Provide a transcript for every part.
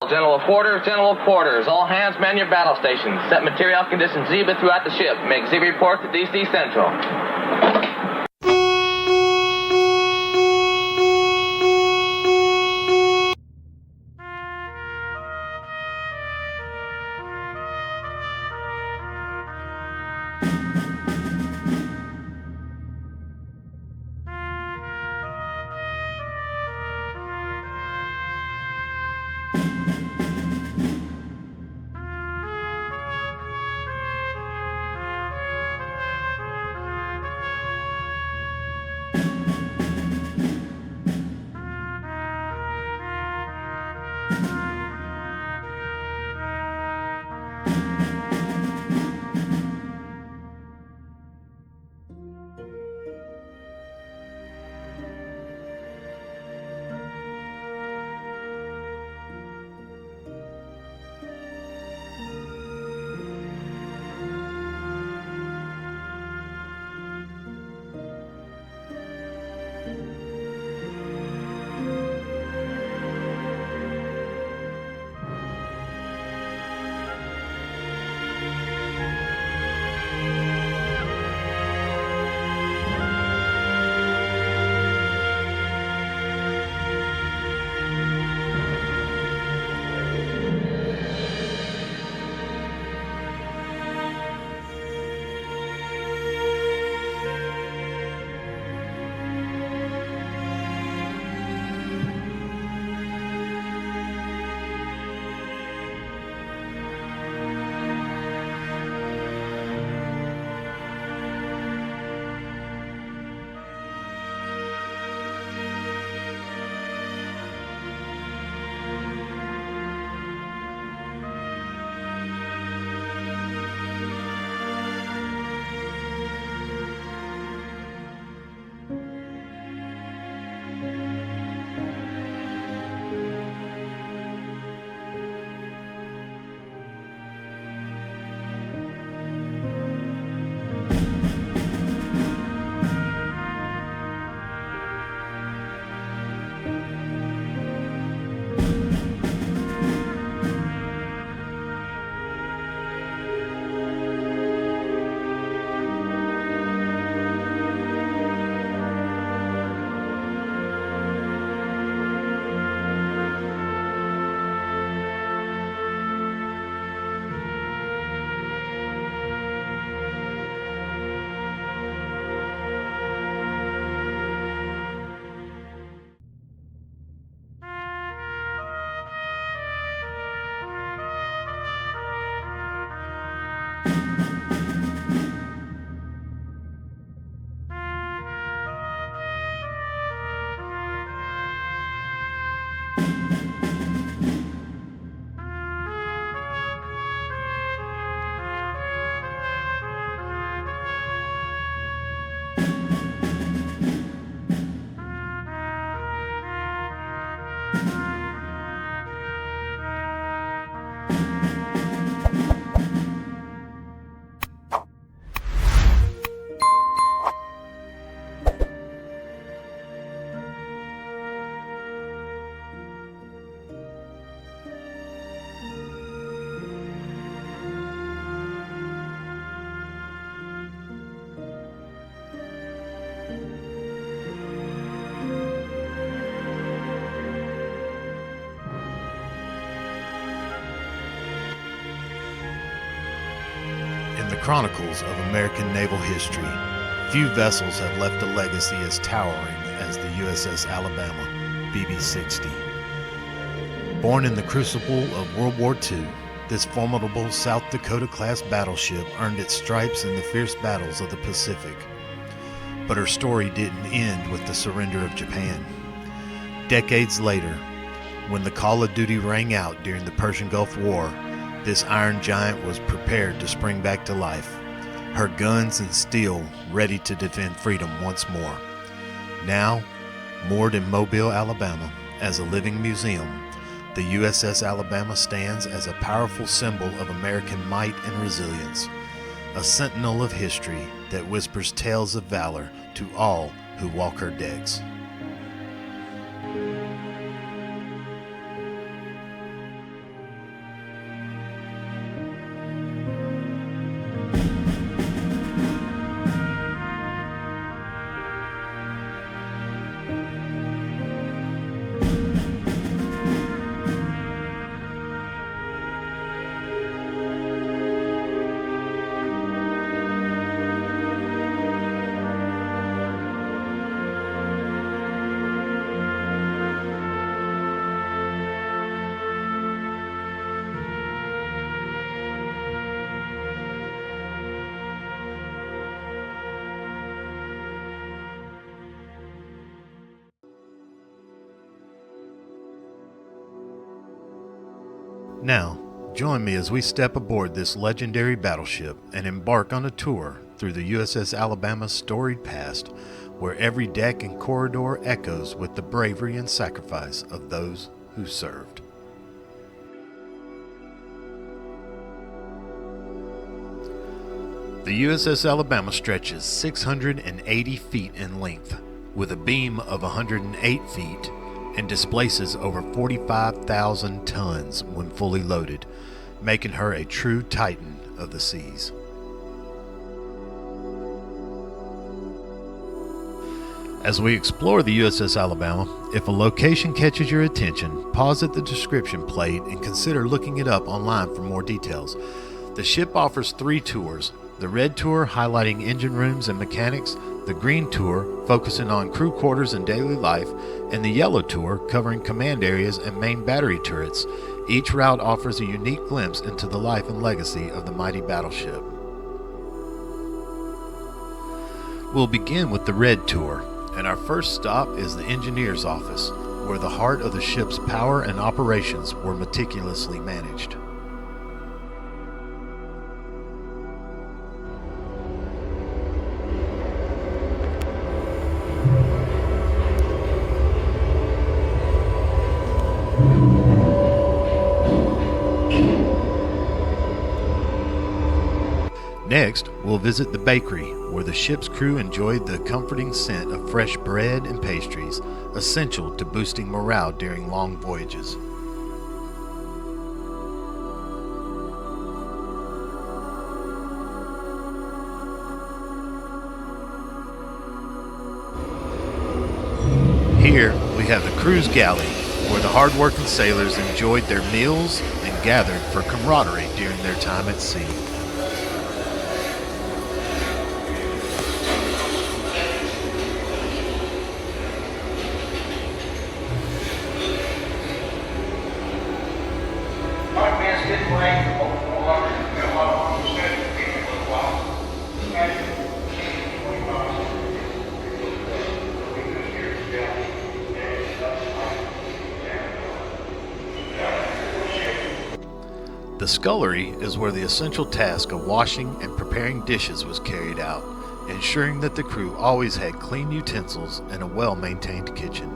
General of quarters. All hands man your battle stations. Set material conditions Zebra throughout the ship. Make Zebra report to DC Central. Chronicles of American naval history, few vessels have left a legacy as towering as the USS Alabama BB-60. Born in the crucible of World War II, this formidable South Dakota-class battleship earned its stripes in the fierce battles of the Pacific. But her story didn't end with the surrender of Japan. Decades later, when the call of duty rang out during the Persian Gulf War, this iron giant was prepared to spring back to life, her guns and steel ready to defend freedom once more. Now, moored in Mobile, Alabama, as a living museum, the USS Alabama stands as a powerful symbol of American might and resilience, a sentinel of history that whispers tales of valor to all who walk her decks. Now, join me as we step aboard this legendary battleship and embark on a tour through the USS Alabama's storied past, where every deck and corridor echoes with the bravery and sacrifice of those who served. The USS Alabama stretches 680 feet in length, with a beam of 108 feet, and displaces over 45,000 tons when fully loaded, making her a true titan of the seas. As we explore the USS Alabama, if a location catches your attention, pause at the description plate and consider looking it up online for more details. The ship offers 3 tours: the red tour highlighting engine rooms and mechanics, the green tour focusing on crew quarters and daily life, and the yellow tour covering command areas and main battery turrets. Each route offers a unique glimpse into the life and legacy of the mighty battleship. We'll begin with the red tour, and our first stop is the engineer's office, where the heart of the ship's power and operations were meticulously managed. Next, we'll visit the bakery, where the ship's crew enjoyed the comforting scent of fresh bread and pastries, essential to boosting morale during long voyages. Here, we have the crew's galley, where the hard-working sailors enjoyed their meals and gathered for camaraderie during their time at sea. The scullery is where the essential task of washing and preparing dishes was carried out, ensuring that the crew always had clean utensils and a well-maintained kitchen.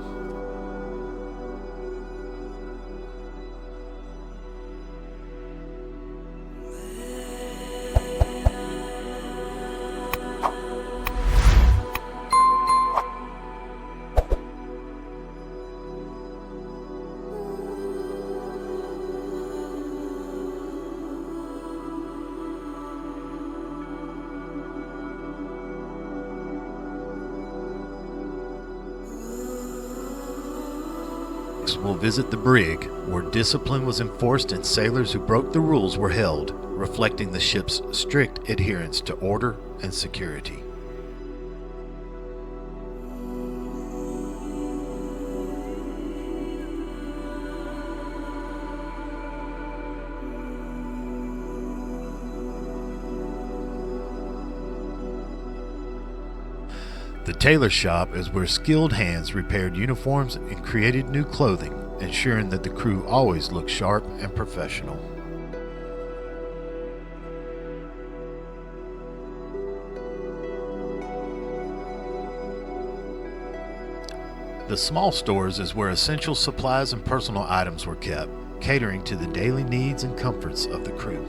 We'll visit the brig, where discipline was enforced and sailors who broke the rules were held, reflecting the ship's strict adherence to order and security. The tailor shop is where skilled hands repaired uniforms and created new clothing, ensuring that the crew always looked sharp and professional. The small stores is where essential supplies and personal items were kept, catering to the daily needs and comforts of the crew.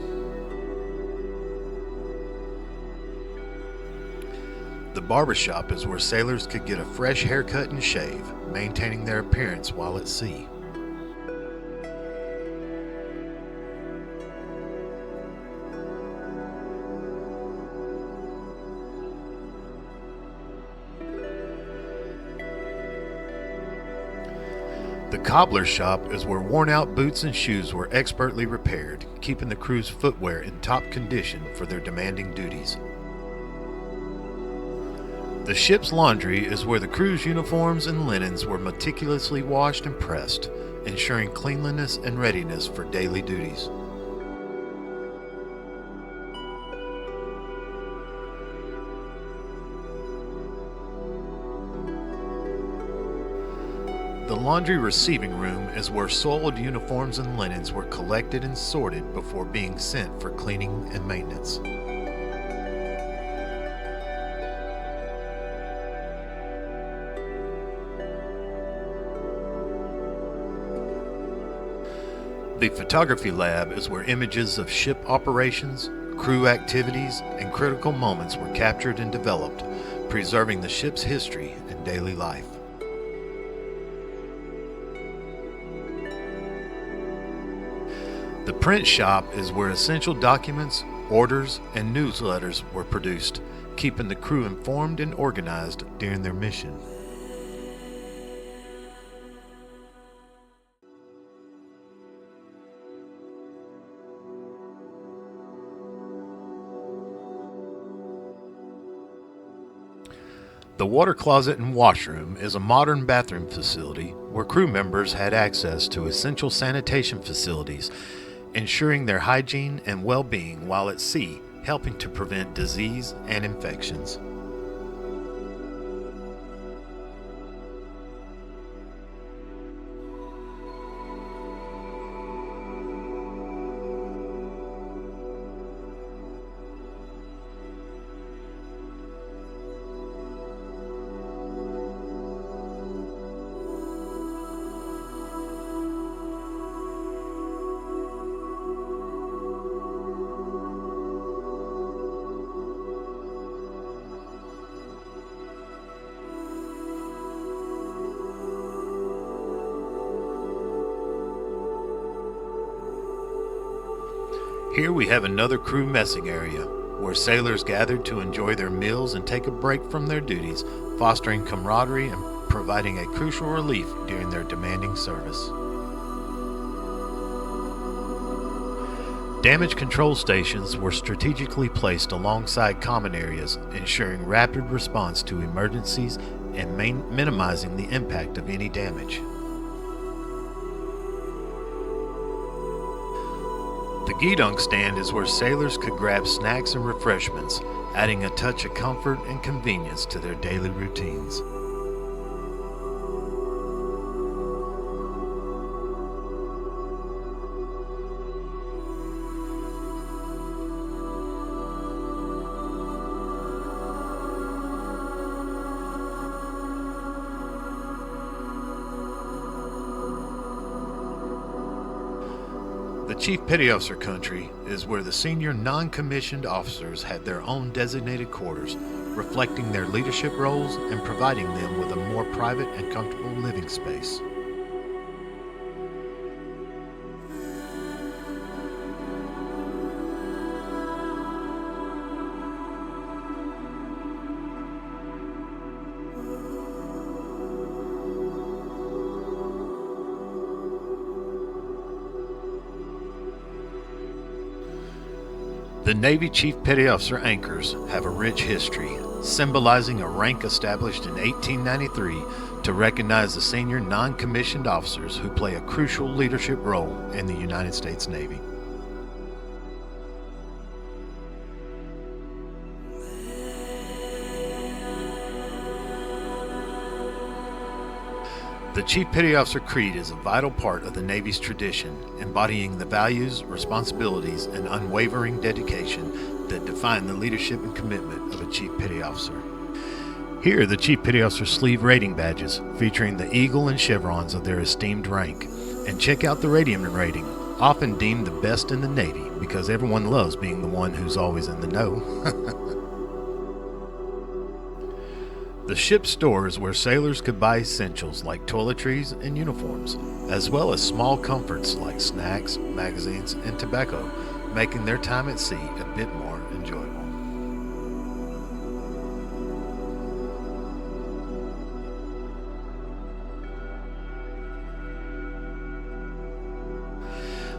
The barbershop is where sailors could get a fresh haircut and shave, maintaining their appearance while at sea. The cobbler shop is where worn-out boots and shoes were expertly repaired, keeping the crew's footwear in top condition for their demanding duties. The ship's laundry is where the crew's uniforms and linens were meticulously washed and pressed, ensuring cleanliness and readiness for daily duties. The laundry receiving room is where soiled uniforms and linens were collected and sorted before being sent for cleaning and maintenance. The photography lab is where images of ship operations, crew activities, and critical moments were captured and developed, preserving the ship's history and daily life. The print shop is where essential documents, orders, and newsletters were produced, keeping the crew informed and organized during their mission. The water closet and washroom is a modern bathroom facility where crew members had access to essential sanitation facilities, ensuring their hygiene and well-being while at sea, helping to prevent disease and infections. Here we have another crew messing area, where sailors gathered to enjoy their meals and take a break from their duties, fostering camaraderie and providing a crucial relief during their demanding service. Damage control stations were strategically placed alongside common areas, ensuring rapid response to emergencies and minimizing the impact of any damage. The Gedung stand is where sailors could grab snacks and refreshments, adding a touch of comfort and convenience to their daily routines. The Chief Petty Officer Country is where the senior non-commissioned officers had their own designated quarters, reflecting their leadership roles and providing them with a more private and comfortable living space. The Navy Chief Petty Officer anchors have a rich history, symbolizing a rank established in 1893 to recognize the senior non-commissioned officers who play a crucial leadership role in the United States Navy. The Chief Petty Officer Creed is a vital part of the Navy's tradition, embodying the values, responsibilities, and unwavering dedication that define the leadership and commitment of a Chief Petty Officer. Here are the Chief Petty Officer sleeve rating badges, featuring the eagle and chevrons of their esteemed rank. And check out the radium rating, often deemed the best in the Navy because everyone loves being the one who's always in the know. The ship store is where sailors could buy essentials like toiletries and uniforms, as well as small comforts like snacks, magazines, and tobacco, making their time at sea a bit more enjoyable.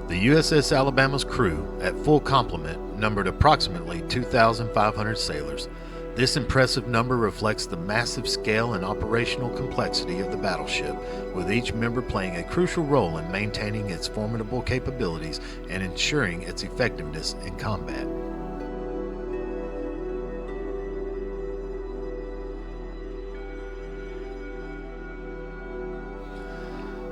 The USS Alabama's crew, at full complement, numbered approximately 2,500 sailors. This impressive number reflects the massive scale and operational complexity of the battleship, with each member playing a crucial role in maintaining its formidable capabilities and ensuring its effectiveness in combat.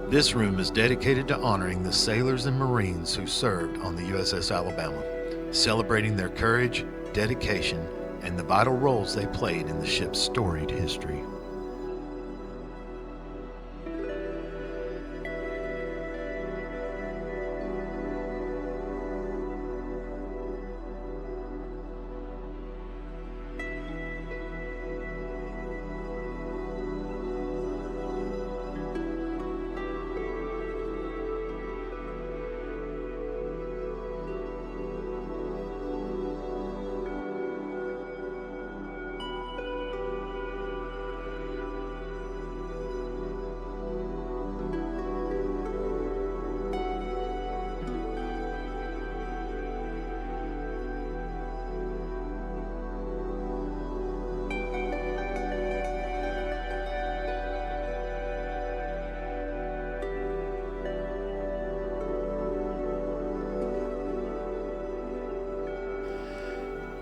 This room is dedicated to honoring the sailors and Marines who served on the USS Alabama, celebrating their courage, dedication, and the vital roles they played in the ship's storied history.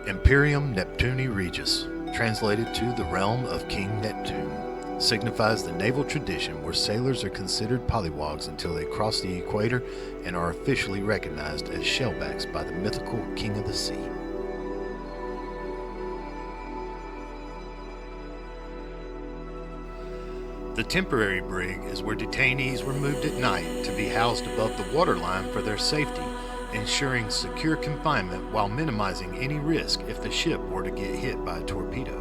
Imperium Neptuni Regis, translated to the realm of King Neptune, signifies the naval tradition where sailors are considered polywogs until they cross the equator and are officially recognized as shellbacks by the mythical King of the Sea. The temporary brig is where detainees were moved at night to be housed above the waterline for their safety, ensuring secure confinement while minimizing any risk if the ship were to get hit by a torpedo.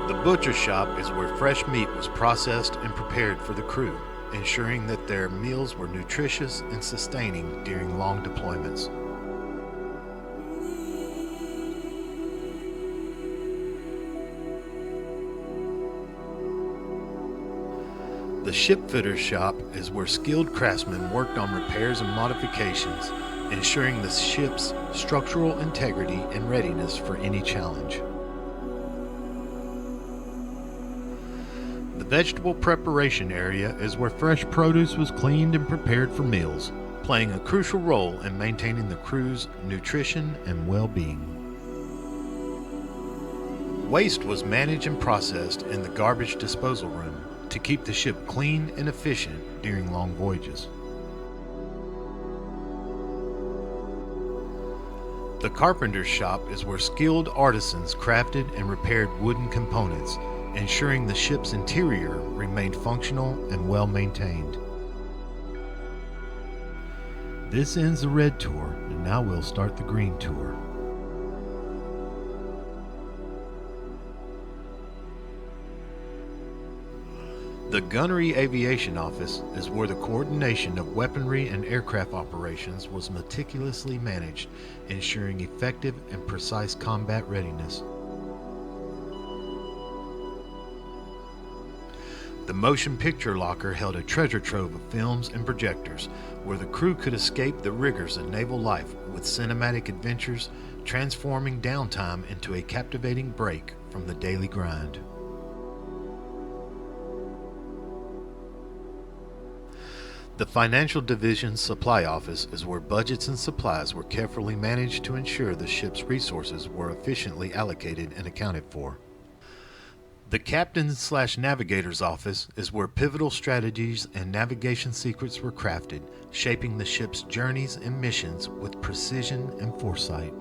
The butcher shop is where fresh meat was processed and prepared for the crew, ensuring that their meals were nutritious and sustaining during long deployments. The shipfitter's shop is where skilled craftsmen worked on repairs and modifications, ensuring the ship's structural integrity and readiness for any challenge. The vegetable preparation area is where fresh produce was cleaned and prepared for meals, playing a crucial role in maintaining the crew's nutrition and well-being. Waste was managed and processed in the garbage disposal room to keep the ship clean and efficient during long voyages. The carpenter's shop is where skilled artisans crafted and repaired wooden components, ensuring the ship's interior remained functional and well maintained. This ends the red tour, and now we'll start the green tour. The Gunnery Aviation Office is where the coordination of weaponry and aircraft operations was meticulously managed, ensuring effective and precise combat readiness. The motion picture locker held a treasure trove of films and projectors, where the crew could escape the rigors of naval life with cinematic adventures, transforming downtime into a captivating break from the daily grind. The Financial Division's supply office is where budgets and supplies were carefully managed to ensure the ship's resources were efficiently allocated and accounted for. The Captain/Navigator's office is where pivotal strategies and navigation secrets were crafted, shaping the ship's journeys and missions with precision and foresight.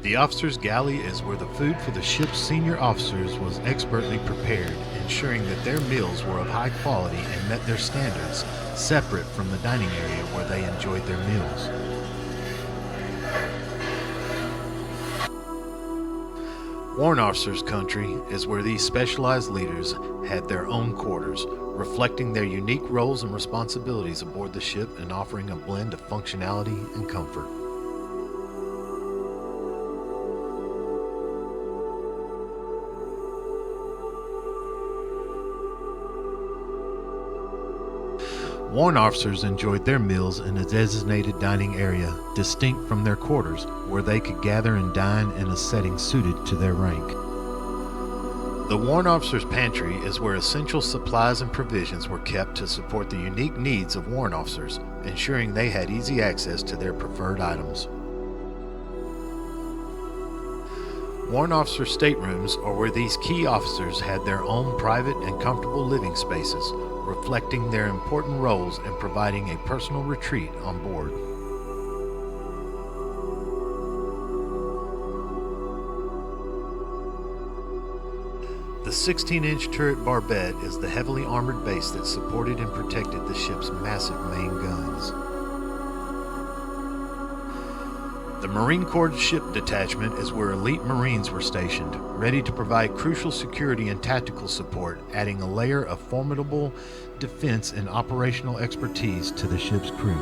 The officer's galley is where the food for the ship's senior officers was expertly prepared, ensuring that their meals were of high quality and met their standards, separate from the dining area where they enjoyed their meals. Warrant Officers Country is where these specialized leaders had their own quarters, reflecting their unique roles and responsibilities aboard the ship and offering a blend of functionality and comfort. Warrant officers enjoyed their meals in a designated dining area, distinct from their quarters, where they could gather and dine in a setting suited to their rank. The Warrant Officers' Pantry is where essential supplies and provisions were kept to support the unique needs of warrant officers, ensuring they had easy access to their preferred items. Warrant Officer staterooms are where these key officers had their own private and comfortable living spaces, reflecting their important roles in providing a personal retreat on board. The 16-inch turret barbette is the heavily armored base that supported and protected the ship's massive main guns. The Marine Corps Ship Detachment is where elite Marines were stationed, ready to provide crucial security and tactical support, adding a layer of formidable defense and operational expertise to the ship's crew.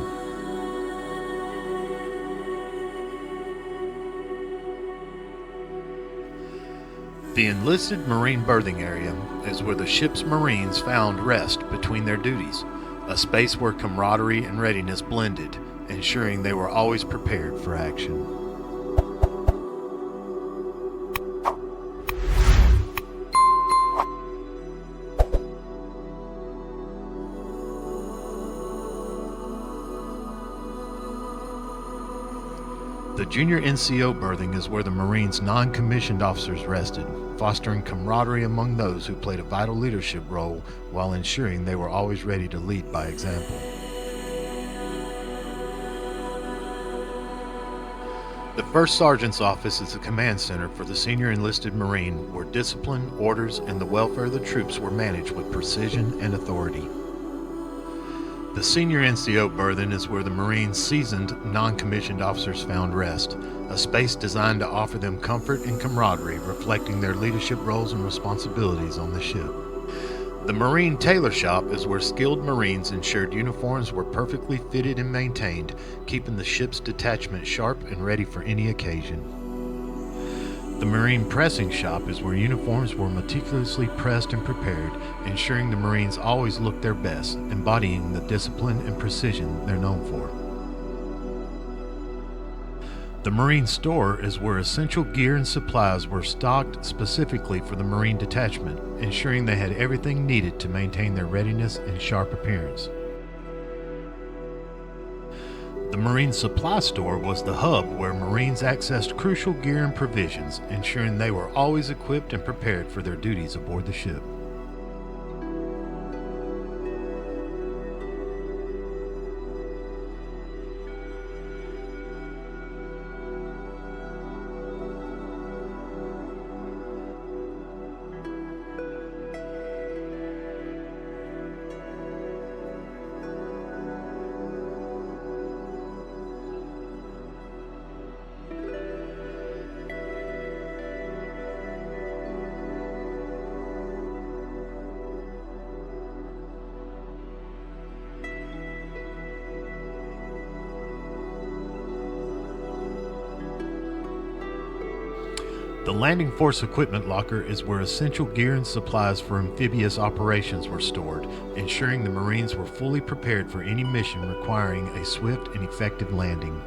The enlisted Marine berthing area is where the ship's Marines found rest between their duties, a space where camaraderie and readiness blended, ensuring they were always prepared for action. The junior NCO berthing is where the Marines' non-commissioned officers rested, fostering camaraderie among those who played a vital leadership role while ensuring they were always ready to lead by example. The First Sergeant's office is the command center for the senior enlisted Marine, where discipline, orders, and the welfare of the troops were managed with precision and authority. The senior NCO berthing is where the Marines' seasoned, non-commissioned officers found rest, a space designed to offer them comfort and camaraderie, reflecting their leadership roles and responsibilities on the ship. The Marine Tailor Shop is where skilled Marines ensured uniforms were perfectly fitted and maintained, keeping the ship's detachment sharp and ready for any occasion. The Marine Pressing Shop is where uniforms were meticulously pressed and prepared, ensuring the Marines always looked their best, embodying the discipline and precision they're known for. The Marine Store is where essential gear and supplies were stocked specifically for the Marine detachment, ensuring they had everything needed to maintain their readiness and sharp appearance. The Marine Supply Store was the hub where Marines accessed crucial gear and provisions, ensuring they were always equipped and prepared for their duties aboard the ship. The Landing Force Equipment Locker is where essential gear and supplies for amphibious operations were stored, ensuring the Marines were fully prepared for any mission requiring a swift and effective landing.